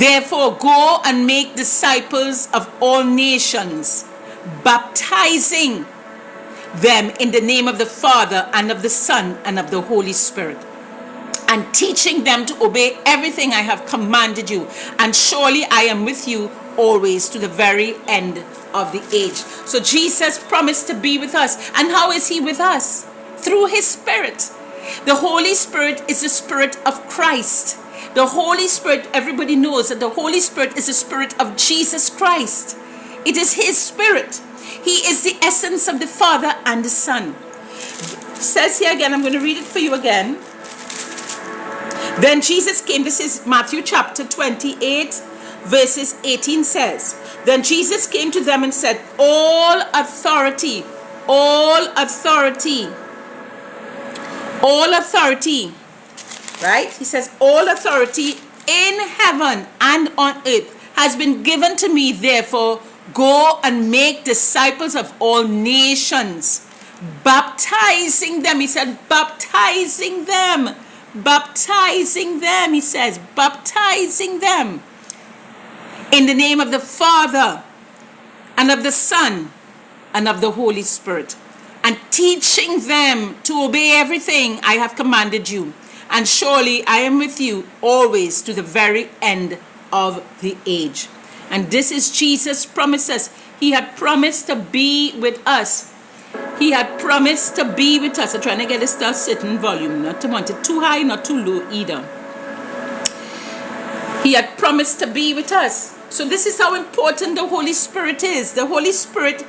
Therefore, go and make disciples of all nations, baptizing them in the name of the Father and of the Son and of the Holy Spirit, and teaching them to obey everything I have commanded you. And surely I am with you always to the very end of the age. So Jesus promised to be with us. And how is he with us? Through his Spirit. The Holy Spirit is the Spirit of Christ. The Holy Spirit, everybody knows that the Holy Spirit is the Spirit of Jesus Christ. It is his Spirit. He is the essence of the Father and the Son. It says here again, I'm going to read it for you again. Then Jesus came, this is Matthew chapter 28, verses 18 says, then Jesus came to them and said, all authority, right? He says, all authority in heaven and on earth has been given to me. Therefore, go and make disciples of all nations, baptizing them. He said, baptizing them, he says, baptizing them in the name of the Father and of the Son and of the Holy Spirit, and teaching them to obey everything I have commanded you. And surely I am with you always to the very end of the age. And this is Jesus' promises. He had promised to be with us. He had promised to be with us. I'm trying to get this to a certain volume, not to want it too high, not too low either. He had promised to be with us. So this is how important the Holy Spirit is. The Holy Spirit,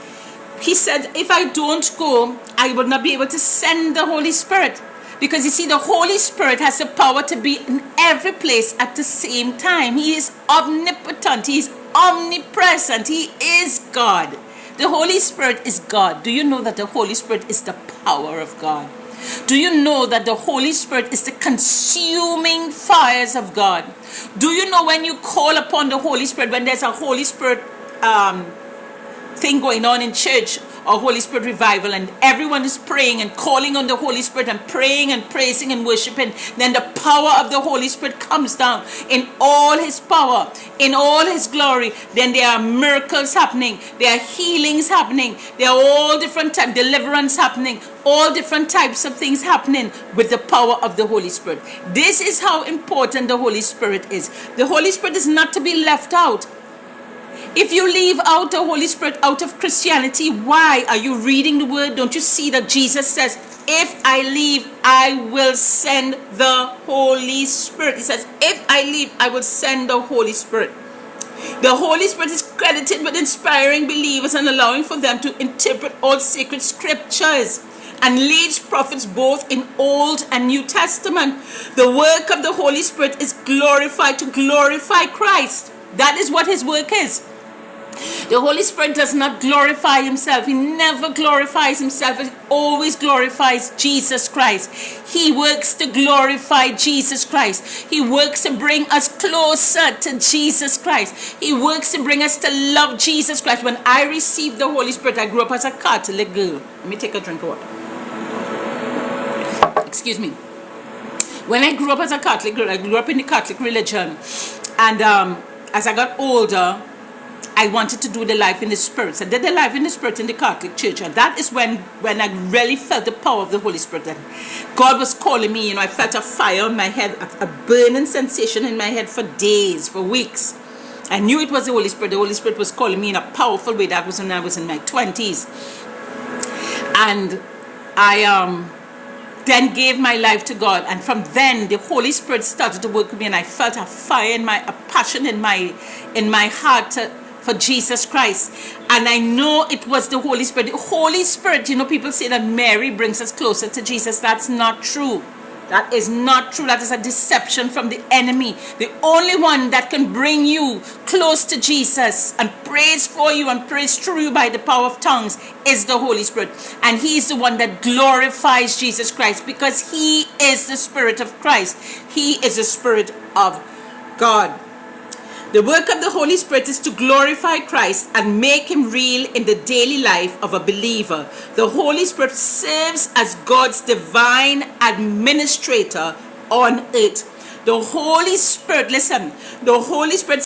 he said, if I don't go, I will not be able to send the Holy Spirit. Because you see, the Holy Spirit has the power to be in every place at the same time. He is omnipotent. He is omnipresent. He is God. The Holy Spirit is God. Do you know that the Holy Spirit is the power of God? Do you know that the Holy Spirit is the consuming fires of God? Do you know when you call upon the Holy Spirit, when there's a Holy Spirit thing going on in church, or Holy Spirit revival, and everyone is praying and calling on the Holy Spirit and praying and praising and worshiping, then the power of the Holy Spirit comes down in all his power, in all his glory. Then there are miracles happening, there are healings happening, there are all different types, deliverance happening, all different types of things happening with the power of the Holy Spirit. This is how important the Holy Spirit is. The Holy Spirit is not to be left out. If you leave out the Holy Spirit out of Christianity, why? Are you reading the word? Don't you see that Jesus says, if I leave, I will send the Holy Spirit. He says, if I leave, I will send the Holy Spirit. The Holy Spirit is credited with inspiring believers and allowing for them to interpret all sacred scriptures and leads prophets both in Old and New Testament. The work of the Holy Spirit is glorified to glorify Christ. That is what his work is. The Holy Spirit does not glorify himself. He never glorifies himself. He always glorifies Jesus Christ. He works to glorify Jesus Christ. He works to bring us closer to Jesus Christ. He works to bring us to love Jesus Christ. When I received the Holy Spirit, I grew up as a Catholic girl. Let me take a drink of water. Excuse me. When I grew up as a Catholic girl, I grew up in the Catholic religion. And as I got older, I wanted to do the life in the Spirit. I did the life in the Spirit in the Catholic Church. And that is when I really felt the power of the Holy Spirit. And God was calling me. I felt a fire on my head, a burning sensation in my head for days, for weeks. I knew it was the Holy Spirit. The Holy Spirit was calling me in a powerful way. That was when I was in my 20s. And I then gave my life to God, and from then the Holy Spirit started to work with me, and I felt a fire a passion in my heart for Jesus Christ. And I know it was the Holy Spirit. The Holy Spirit, people say that Mary brings us closer to Jesus. That's not true. That is not true. That is a deception from the enemy. The only one that can bring you close to Jesus and praise for you and praise through you by the power of tongues is the Holy Spirit. And he is the one that glorifies Jesus Christ, because he is the Spirit of Christ. He is the Spirit of God. The work of the Holy Spirit is to glorify Christ and make him real in the daily life of a believer. The Holy Spirit serves as God's divine administrator on earth. The Holy Spirit, listen, the Holy Spirit